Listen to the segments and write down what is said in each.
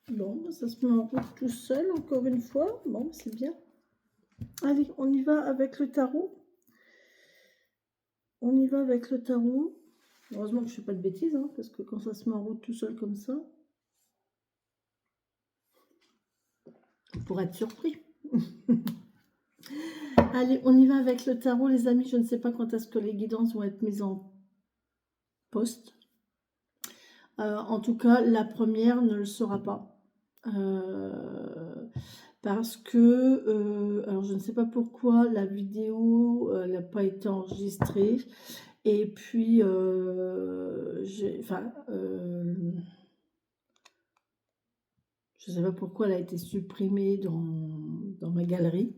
Bon, ça se met en route tout seul, encore une fois. Bon, c'est bien. Allez, on y va avec le tarot. On y va avec le tarot. Heureusement que je ne fais pas de bêtises, hein, parce que quand ça se met en route tout seul comme ça, on pourrait être surpris. Allez, on y va avec le tarot, les amis. Je ne sais pas quand est-ce que les guidances vont être mises en poste. En tout cas, la première ne le sera pas. Parce que, alors je ne sais pas pourquoi, la vidéo n'a pas été enregistrée. Et puis, je ne sais pas pourquoi elle a été supprimée dans ma galerie.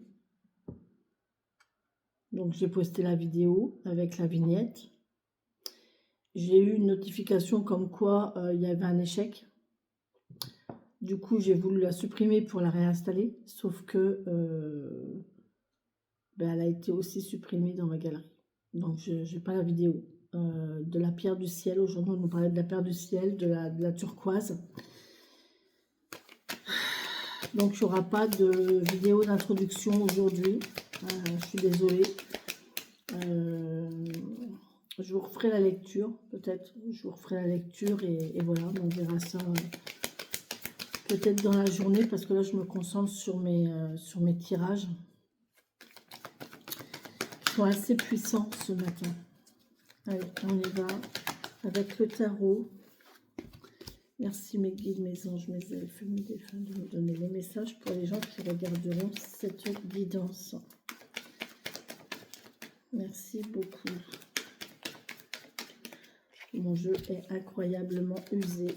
Donc, j'ai posté la vidéo avec la vignette. J'ai eu une notification comme quoi il y avait un échec. Du coup, j'ai voulu la supprimer pour la réinstaller. Sauf que elle a été aussi supprimée dans ma galerie. Donc, je n'ai pas la vidéo. De la pierre du ciel. Aujourd'hui, on nous parlait de la pierre du ciel, de la turquoise. Donc, il n'y aura pas de vidéo d'introduction aujourd'hui. Je suis désolée. Je vous referai la lecture, peut-être. Je vous referai la lecture et voilà, on verra ça peut-être dans la journée parce que là, je me concentre sur mes tirages. Ils sont assez puissants ce matin. Allez, on y va avec le tarot. Merci mes guides, mes anges, mes elfes, mes défunts de me donner les messages pour les gens qui regarderont cette guidance. Merci beaucoup. Mon jeu est incroyablement usé.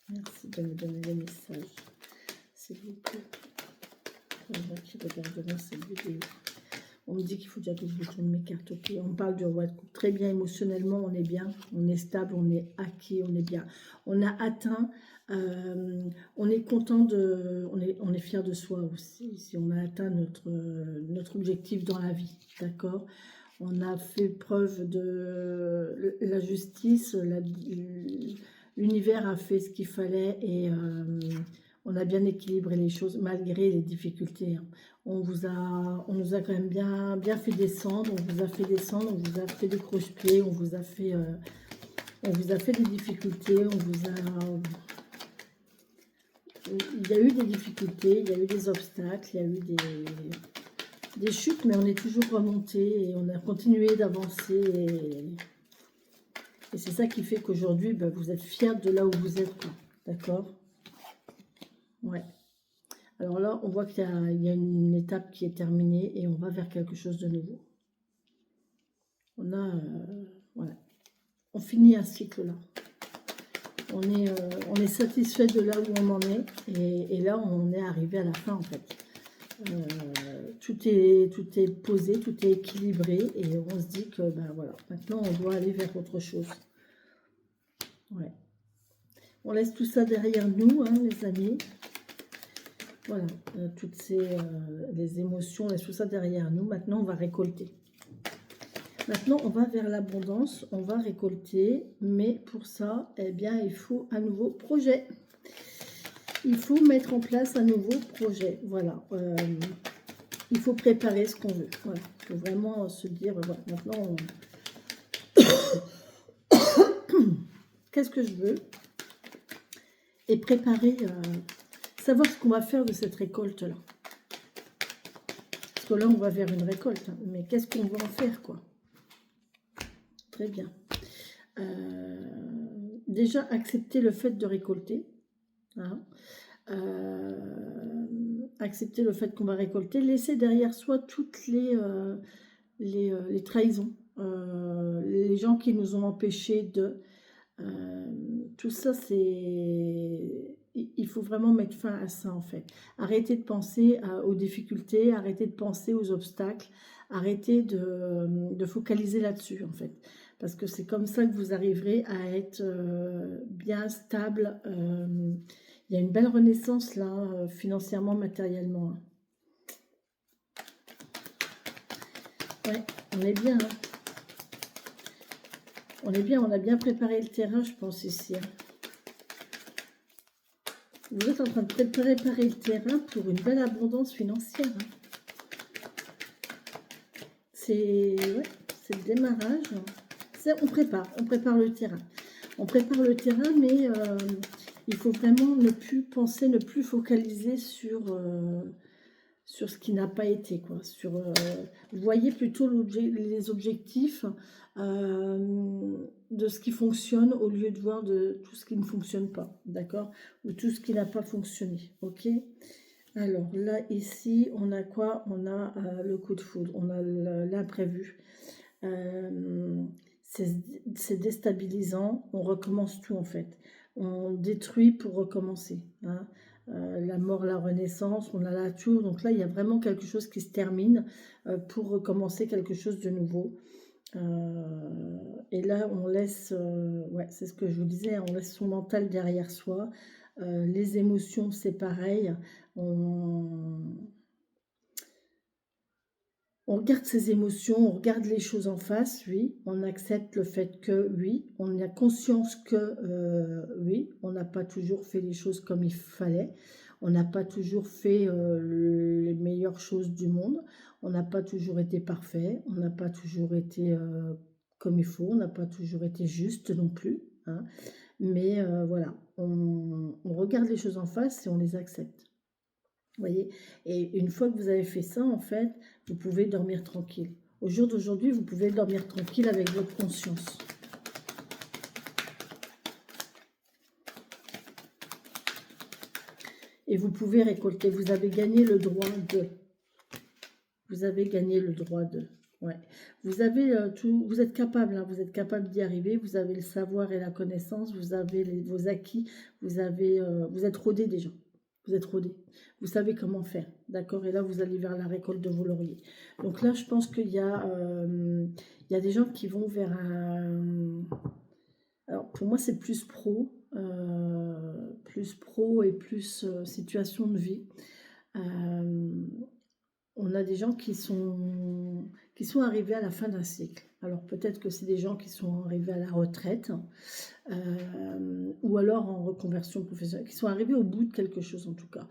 Merci de me donner les messages, s'il vous plaît. Pour les gens qui regarderont cette vidéo. On me dit qu'il faut déjà que je vous tourne mes cartes. Ok, on parle du roi de coupe. Très bien, émotionnellement, on est bien. On est stable, on est acquis, on est bien. On a atteint, on est content on est fier de soi aussi. Si on a atteint notre objectif dans la vie, d'accord. On a fait preuve de la justice, l'univers a fait ce qu'il fallait et on a bien équilibré les choses malgré les difficultés. Hein. On nous a quand même bien fait descendre, on vous a fait descendre, on vous a fait des croche-pieds, on vous a fait des difficultés, il y a eu des difficultés, il y a eu des obstacles, il y a eu des chutes, mais on est toujours remonté et on a continué d'avancer et c'est ça qui fait qu'aujourd'hui, vous êtes fiers de là où vous êtes, d'accord? Ouais. Alors là, on voit qu'il y a une étape qui est terminée et on va vers quelque chose de nouveau. Voilà. On finit un cycle là. On est satisfait de là où on en est et là, on est arrivé à la fin en fait. Tout est posé, tout est équilibré et on se dit que voilà, maintenant on doit aller vers autre chose. Ouais. On laisse tout ça derrière nous, hein, les amis. Voilà, toutes les émotions, on laisse tout ça derrière nous. Maintenant, on va récolter. Maintenant, on va vers l'abondance, on va récolter, mais pour ça, eh bien, il faut un nouveau projet. Il faut mettre en place un nouveau projet, voilà. Il faut préparer ce qu'on veut, voilà. Il faut vraiment se dire, voilà, maintenant, qu'est-ce que je veux? Et préparer, savoir ce qu'on va faire de cette récolte-là. Parce que là, on va vers une récolte, hein, mais qu'est-ce qu'on va en faire, quoi? Très bien. Déjà, accepter le fait de récolter. Hein. Accepter le fait qu'on va récolter. Laisser derrière soi toutes les trahisons. Les gens qui nous ont empêchés de... tout ça, c'est... Il faut vraiment mettre fin à ça, en fait. Arrêter de penser aux difficultés, arrêter de penser aux obstacles, arrêter de focaliser là-dessus, en fait. Parce que c'est comme ça que vous arriverez à être bien stable. Il y a une belle renaissance, là, financièrement, matériellement. Ouais, on est bien, hein. On est bien, on a bien préparé le terrain, je pense, ici. Hein. Vous êtes en train de préparer le terrain pour une belle abondance financière. Hein. C'est le démarrage. On prépare le terrain. On prépare le terrain, mais il faut vraiment ne plus penser, ne plus focaliser sur ce qui n'a pas été, quoi. Vous voyez plutôt les objectifs de ce qui fonctionne au lieu de voir de tout ce qui ne fonctionne pas, d'accord? Ou tout ce qui n'a pas fonctionné, ok? Alors là, ici, on a quoi? On a le coup de foudre, on a l'imprévu. C'est déstabilisant, on recommence tout en fait. On détruit pour recommencer. Hein. La mort, la renaissance, on a la tour. Donc là, il y a vraiment quelque chose qui se termine pour recommencer quelque chose de nouveau. Et là, on laisse, ouais, c'est ce que je vous disais, on laisse son mental derrière soi. Les émotions, c'est pareil. On regarde ses émotions, on regarde les choses en face, oui. On accepte le fait que, oui. On a conscience que, oui, on n'a pas toujours fait les choses comme il fallait. On n'a pas toujours fait les meilleures choses du monde. On n'a pas toujours été parfait. On n'a pas toujours été comme il faut. On n'a pas toujours été juste non plus. Hein. Mais voilà, on regarde les choses en face et on les accepte. Vous voyez? Et une fois que vous avez fait ça, en fait, vous pouvez dormir tranquille. Au jour d'aujourd'hui, vous pouvez dormir tranquille avec votre conscience. Et vous pouvez récolter. Vous avez gagné le droit de. Vous avez gagné le droit de. Ouais. Vous avez tout. Vous êtes capable. Hein, vous êtes capable d'y arriver. Vous avez le savoir et la connaissance. Vous avez vos acquis. Vous êtes rodé déjà. Vous êtes rodé. Vous savez comment faire, d'accord? Et là, vous allez vers la récolte de vos lauriers. Donc là, je pense qu'il y a des gens qui vont vers un... Alors, pour moi, c'est plus pro et plus situation de vie. On a des gens qui sont arrivés à la fin d'un cycle. Alors, peut-être que c'est des gens qui sont arrivés à la retraite, ou alors en reconversion professionnelle, qui sont arrivés au bout de quelque chose en tout cas,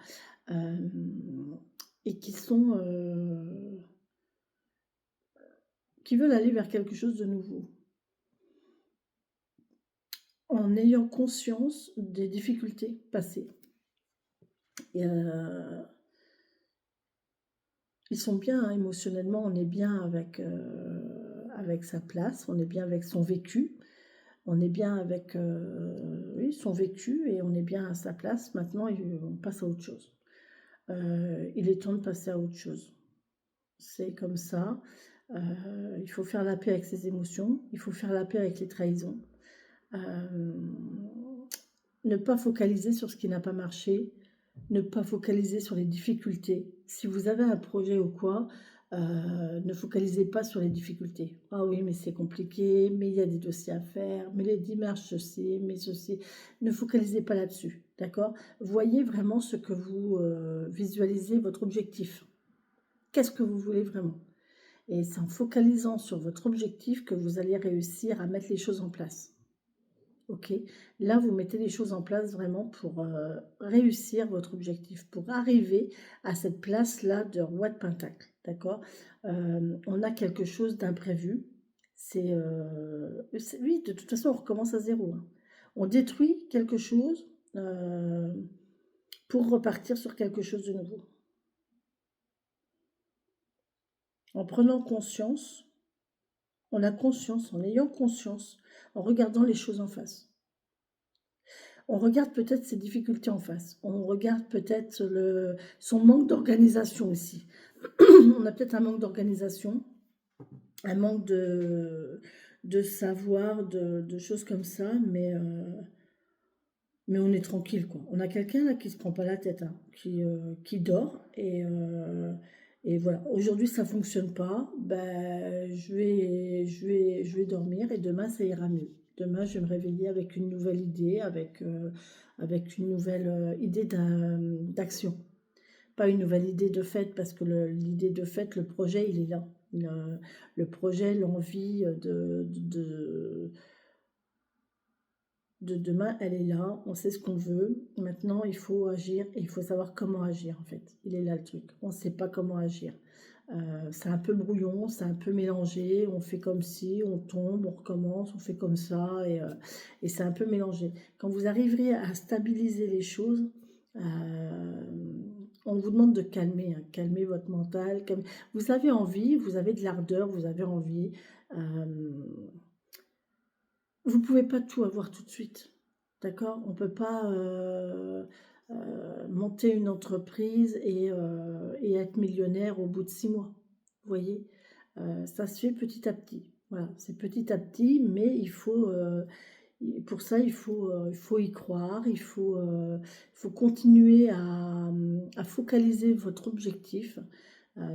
et qui veulent aller vers quelque chose de nouveau, en ayant conscience des difficultés passées. Et, ils sont bien, hein, émotionnellement, on est bien avec sa place, on est bien avec son vécu. On est bien avec oui, son vécu et on est bien à sa place. Maintenant, on passe à autre chose. Il est temps de passer à autre chose. C'est comme ça. Il faut faire la paix avec ses émotions. Il faut faire la paix avec les trahisons. Ne pas focaliser sur ce qui n'a pas marché. Ne pas focaliser sur les difficultés. Si vous avez un projet ou quoi, ne focalisez pas sur les difficultés. Ah oui, mais c'est compliqué, mais il y a des dossiers à faire, mais les démarches, ceci, mais ceci. Ne focalisez pas là-dessus, d'accord? Voyez vraiment ce que vous visualisez, votre objectif. Qu'est-ce que vous voulez vraiment? Et c'est en focalisant sur votre objectif que vous allez réussir à mettre les choses en place. Ok, là vous mettez les choses en place vraiment pour réussir votre objectif, pour arriver à cette place-là de roi de pentacle, d'accord? On a quelque chose d'imprévu, oui, de toute façon on recommence à zéro, hein. On détruit quelque chose pour repartir sur quelque chose de nouveau. En prenant conscience, on a conscience, en ayant conscience, en regardant les choses en face. On regarde peut-être ses difficultés en face. On regarde peut-être son manque d'organisation aussi. On a peut-être un manque d'organisation, un manque de savoir, de choses comme ça, mais on est tranquille, quoi. On a quelqu'un là qui se prend pas la tête, hein, qui dort et voilà. Aujourd'hui ça fonctionne pas, ben je vais dormir et demain ça ira mieux. Demain je vais me réveiller avec une nouvelle idée, avec une nouvelle idée d'action. Pas une nouvelle idée de fête, parce que l'idée de fête, le projet, il est là. Le projet, l'envie de demain, elle est là, on sait ce qu'on veut. Maintenant, il faut agir et il faut savoir comment agir en fait. Il est là le truc, on ne sait pas comment agir. C'est un peu brouillon, c'est un peu mélangé, on fait comme si, on tombe, on recommence, on fait comme ça, et c'est un peu mélangé. Quand vous arriverez à stabiliser les choses, on vous demande de calmer, hein, calmer votre mental. Vous avez envie, vous avez de l'ardeur, vous avez envie. Vous ne pouvez pas tout avoir tout de suite, d'accord? On ne peut pas monter une entreprise et être millionnaire au bout de 6 mois. Vous voyez? Ça se fait petit à petit. Voilà, c'est petit à petit, mais pour ça, il faut y croire, il faut continuer à focaliser votre objectif,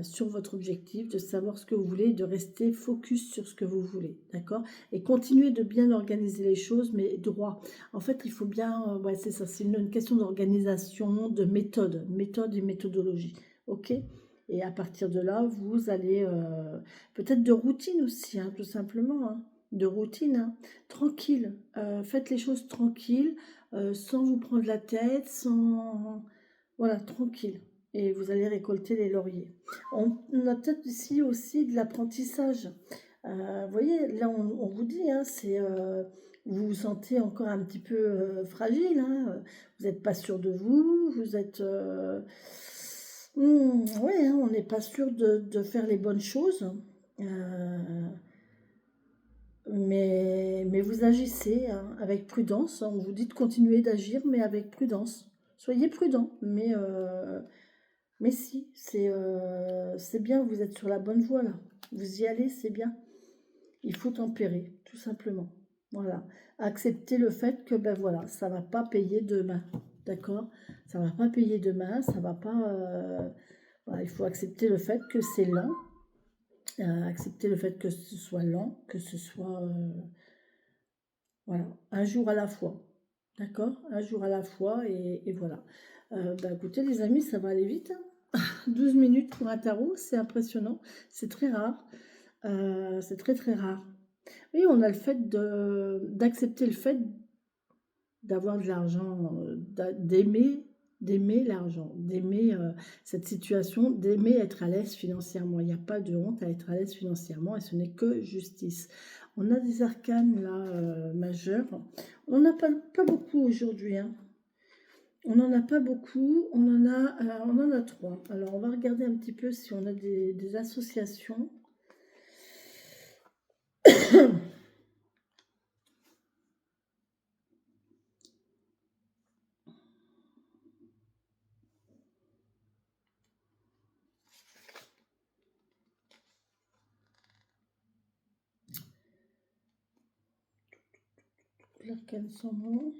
sur votre objectif, de savoir ce que vous voulez, de rester focus sur ce que vous voulez, d'accord? Et continuer de bien organiser les choses, mais droit. En fait, il faut bien, ouais, c'est ça, c'est une question d'organisation, de méthode et méthodologie, ok? Et à partir de là, vous allez, peut-être de routine aussi, hein, tout simplement, hein, de routine, hein, tranquille, faites les choses tranquilles, sans vous prendre la tête, sans... Voilà, tranquille. Et vous allez récolter les lauriers. On a peut-être ici aussi de l'apprentissage. Vous voyez, là, on vous dit, hein, vous vous sentez encore un petit peu fragile, hein, vous n'êtes pas sûr de vous, vous êtes... ouais, hein, on n'est pas sûr de faire les bonnes choses. Mais vous agissez, hein, avec prudence. On vous dit de continuer d'agir, mais avec prudence. Soyez prudent, mais si, c'est bien, vous êtes sur la bonne voie là. Vous y allez, c'est bien. Il faut tempérer, tout simplement. Voilà. Accepter le fait que, ben voilà, ça ne va pas payer demain. D'accord? Ça ne va pas payer demain, ça va pas... voilà, il faut accepter le fait que c'est lent. Accepter le fait que ce soit lent, que ce soit... voilà, un jour à la fois. D'accord? Un jour à la fois, et voilà. Bah, écoutez, les amis, ça va aller vite, hein. 12 minutes pour un tarot, c'est impressionnant. C'est très rare. C'est très, très rare. Oui, on a le fait d'accepter le fait d'avoir de l'argent, d'aimer l'argent, d'aimer cette situation, d'aimer être à l'aise financièrement. Il n'y a pas de honte à être à l'aise financièrement et ce n'est que justice. On a des arcanes là majeurs. On n'en a pas beaucoup aujourd'hui, hein. On n'en a pas beaucoup, on en a 3. Alors on va regarder un petit peu si on a des associations. L'arcane sans nom.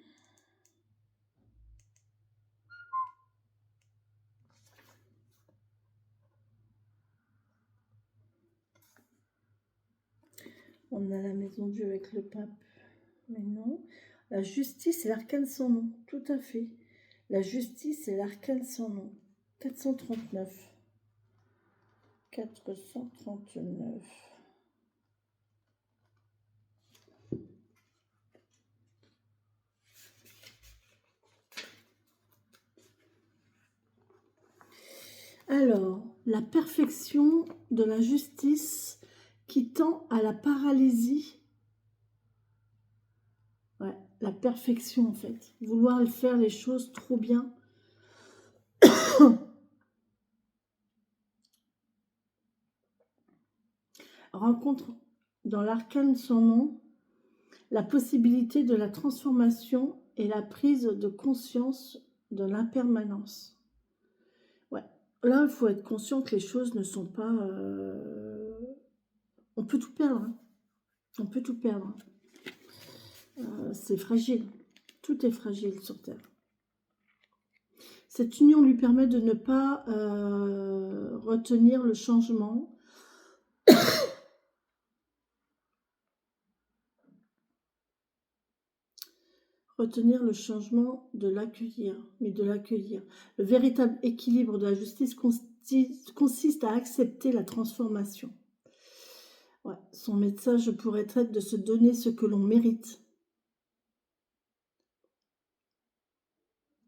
On a la maison Dieu avec le pape, mais non. La justice et l'arcane sans nom, tout à fait. La justice et l'arcane sans nom. 439. 439. Alors, la perfection de la justice qui tend à la paralysie. Ouais, la perfection en fait. Vouloir faire les choses trop bien. Rencontre dans l'arcane sans nom la possibilité de la transformation et la prise de conscience de l'impermanence. Ouais, là il faut être conscient que les choses ne sont pas... On peut tout perdre, hein. On peut tout perdre. C'est fragile, tout est fragile sur Terre. Cette union lui permet de ne pas retenir le changement. Retenir le changement, de l'accueillir, mais de l'accueillir. Le véritable équilibre de la justice consiste à accepter la transformation. Ouais, son message pourrait être de se donner ce que l'on mérite.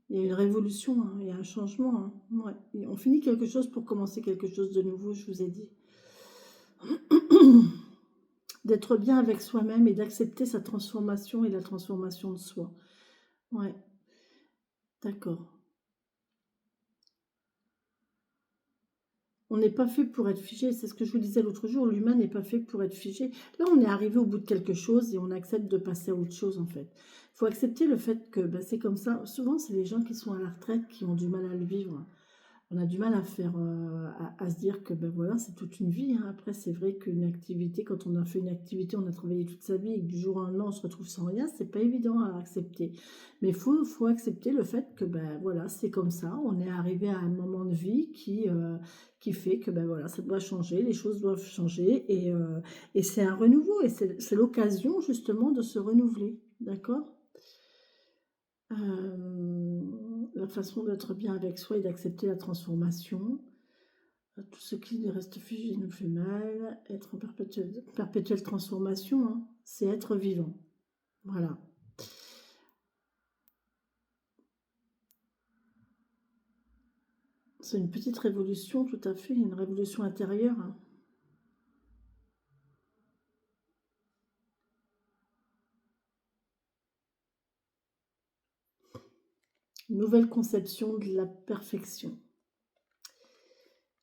Il y a une révolution, hein, il y a un changement. Hein. Ouais. Et on finit quelque chose pour commencer quelque chose de nouveau, je vous ai dit. D'être bien avec soi-même et d'accepter sa transformation et la transformation de soi. Ouais, d'accord. On n'est pas fait pour être figé, c'est ce que je vous disais l'autre jour, l'humain n'est pas fait pour être figé. Là, on est arrivé au bout de quelque chose et on accepte de passer à autre chose, en fait. Il faut accepter le fait que bah, c'est comme ça. Souvent, c'est les gens qui sont à la retraite qui ont du mal à le vivre. On a du mal à faire, à se dire que ben voilà, c'est toute une vie. Hein. Après, c'est vrai qu'une activité, quand on a fait une activité, on a travaillé toute sa vie et que du jour au lendemain, on se retrouve sans rien, c'est pas évident à accepter. Mais faut accepter le fait que ben voilà, c'est comme ça. On est arrivé à un moment de vie qui fait que ben voilà, ça doit changer, les choses doivent changer et c'est un renouveau et c'est l'occasion justement de se renouveler. D'accord? La façon d'être bien avec soi et d'accepter la transformation. Tout ce qui reste figé nous fait mal. Être en perpétuelle transformation, hein, c'est être vivant. Voilà. C'est une petite révolution, tout à fait, une révolution intérieure. Hein. Une nouvelle conception de la perfection.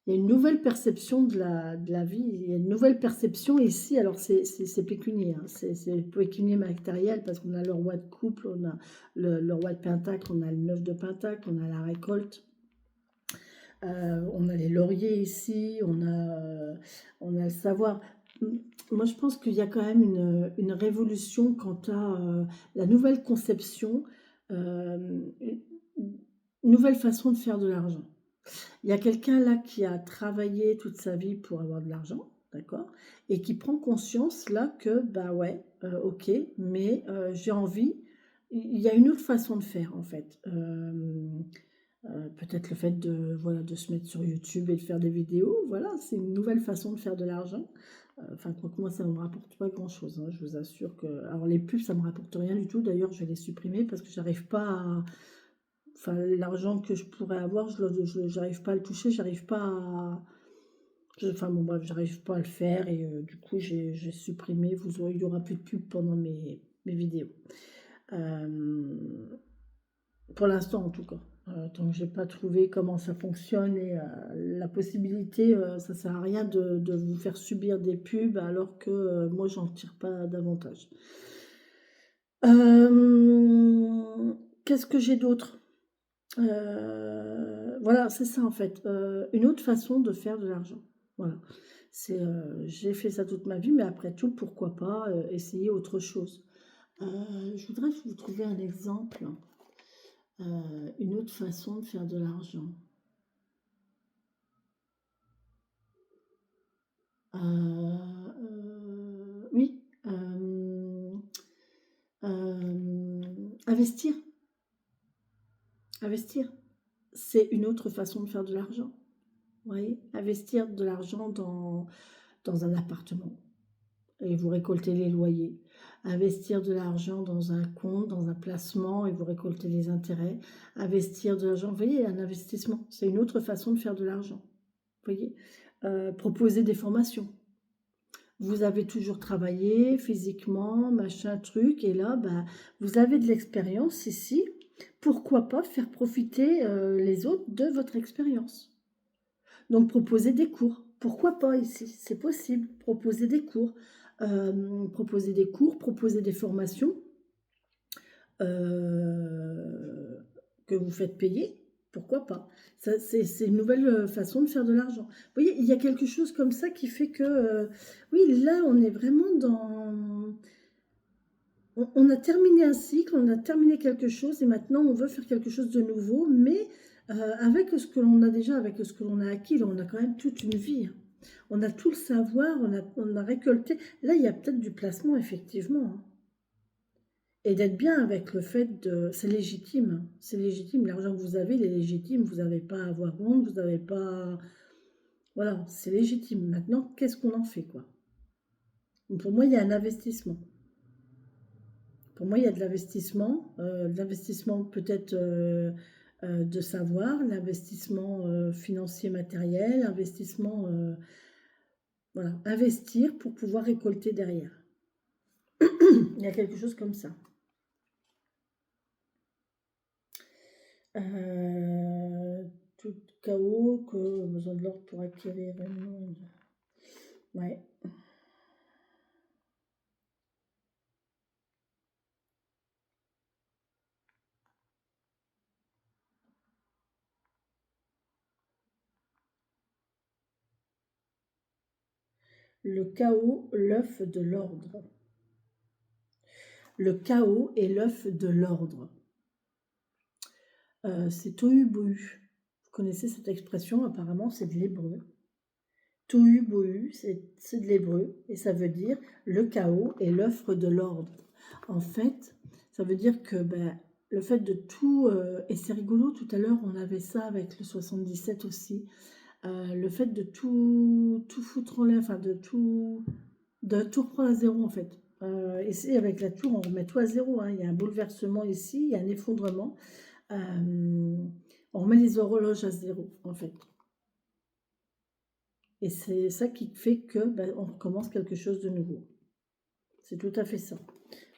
Il y a une nouvelle perception de la vie, il y a une nouvelle perception ici, alors c'est pécunier, hein, c'est pécunier matériel parce qu'on a le roi de couple, on a le roi de pentacle, on a le neuf de pentacle, on a la récolte, on a les lauriers ici, on a le savoir. Moi je pense qu'il y a quand même une révolution quant à la nouvelle conception, une nouvelle façon de faire de l'argent. Il y a quelqu'un là qui a travaillé toute sa vie pour avoir de l'argent, d'accord? Et qui prend conscience là que, bah ouais, ok, mais j'ai envie. Il y a une autre façon de faire en fait. Peut-être le fait de, voilà, de se mettre sur YouTube et de faire des vidéos, voilà, c'est une nouvelle façon de faire de l'argent. Enfin, moi, ça ne me rapporte pas grand-chose, hein, je vous assure que... Alors, les pubs, ça ne me rapporte rien du tout. D'ailleurs, je vais les supprimer parce que j'arrive pas à... Enfin, l'argent que je pourrais avoir, je n'arrive pas à le toucher, j'arrive pas à... Enfin bon bref, j'arrive pas à le faire et du coup j'ai supprimé, il y aura plus de pub pendant mes vidéos. Euh, pour l'instant en tout cas. Tant que j'ai pas trouvé comment ça fonctionne et la possibilité, ça sert à rien de vous faire subir des pubs alors que moi j'en tire pas davantage. Qu'est-ce que j'ai d'autre? Voilà, c'est ça en fait. Une autre façon de faire de l'argent. Voilà. J'ai fait ça toute ma vie, mais après tout, pourquoi pas essayer autre chose. Je voudrais vous trouver un exemple, une autre façon de faire de l'argent. Oui, investir. Investir. C'est une autre façon de faire de l'argent. Vous voyez, investir de l'argent dans un appartement et vous récoltez les loyers. Investir de l'argent dans un compte, dans un placement et vous récoltez les intérêts. Investir de l'argent, vous voyez, un investissement, c'est une autre façon de faire de l'argent. Vous voyez, proposer des formations. Vous avez toujours travaillé physiquement, machin, truc, et là, bah, vous avez de l'expérience ici. Pourquoi pas faire profiter les autres de votre expérience? Donc proposer des cours. Pourquoi pas ici? C'est possible. Proposer des cours, proposer des formations que vous faites payer. Pourquoi pas? C'est une nouvelle façon de faire de l'argent. Vous voyez, il y a quelque chose comme ça qui fait que, oui, là, on est vraiment dans... On a terminé un cycle, on a terminé quelque chose et maintenant on veut faire quelque chose de nouveau, mais avec ce que l'on a déjà, avec ce que l'on a acquis, là, on a quand même toute une vie. Hein. On a tout le savoir, on a récolté. Là, il y a peut-être du placement, effectivement. Hein. Et d'être bien avec le fait de... C'est légitime. C'est légitime. L'argent que vous avez, il est légitime. Vous n'avez pas à avoir honte. Vous n'avez pas... Voilà, c'est légitime. Maintenant, qu'est-ce qu'on en fait, quoi? Pour moi, il y a un investissement. Pour moi, il y a de l'investissement peut-être de savoir, l'investissement financier matériel, investissement, voilà, investir pour pouvoir récolter derrière. Il y a quelque chose comme ça. Tout chaos, que besoin de l'ordre pour acquérir un monde. Ouais. Le chaos, l'œuf de l'ordre. Le chaos est l'œuf de l'ordre. C'est tohu bohu. Vous connaissez cette expression, apparemment, c'est de l'hébreu. Tohu bohu, c'est de l'hébreu, et ça veut dire le chaos est l'œuf de l'ordre. En fait, ça veut dire que le fait de tout, et c'est rigolo, tout à l'heure on avait ça avec le 77 aussi, le fait de tout foutre en l'air, enfin de tout reprendre à zéro en fait. Et avec la tour, on remet tout à zéro, hein. Il y a un bouleversement ici, il y a un effondrement. On remet les horloges à zéro en fait. Et c'est ça qui fait que on recommence quelque chose de nouveau. C'est tout à fait ça.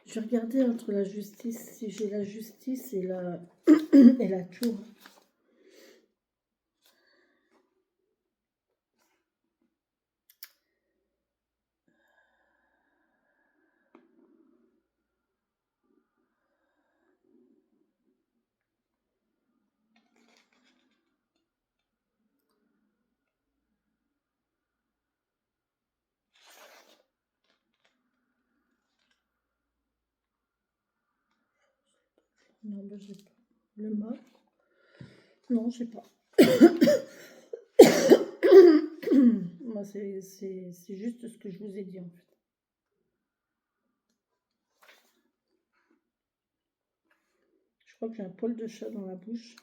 Je vais regarder entre la justice, si j'ai la justice et la, et la tour. Non, j'ai pas. Le mât. Non, j'ai pas. Moi, c'est juste ce que je vous ai dit en fait. Je crois que j'ai un poil de chat dans la bouche.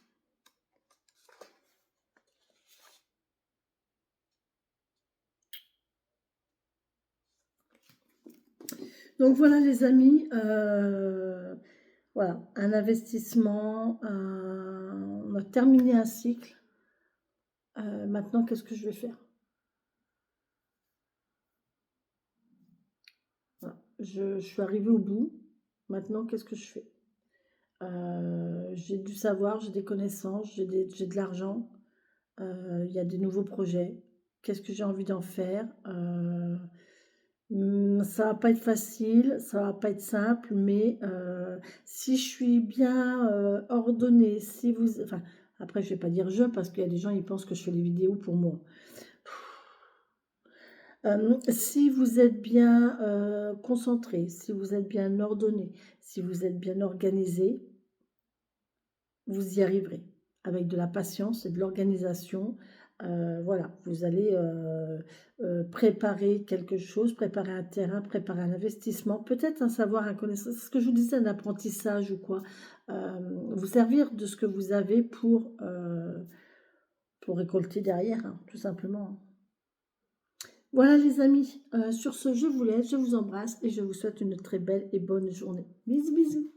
Donc voilà les amis, voilà, un investissement, on a terminé un cycle. Maintenant, qu'est-ce que je vais faire? Voilà. Je suis arrivée au bout. Maintenant, qu'est-ce que je fais? J'ai du savoir, j'ai des connaissances, j'ai de l'argent. Il y a des nouveaux projets. Qu'est-ce que j'ai envie d'en faire? Ça va pas être facile, ça va pas être simple, mais si je suis bien ordonnée, si vous... Enfin, après, je vais pas dire je, parce qu'il y a des gens, ils pensent que je fais des vidéos pour moi. Si vous êtes bien concentré, si vous êtes bien ordonné, si vous êtes bien organisé, vous y arriverez. Avec de la patience et de l'organisation, voilà, vous allez préparer quelque chose, préparer un terrain, préparer un investissement, peut-être un savoir, un connaissance, ce que je vous disais, un apprentissage ou quoi, vous servir de ce que vous avez pour récolter derrière, hein, tout simplement. Voilà les amis, sur ce, je vous laisse, je vous embrasse et je vous souhaite une très belle et bonne journée. Bisous, bisous.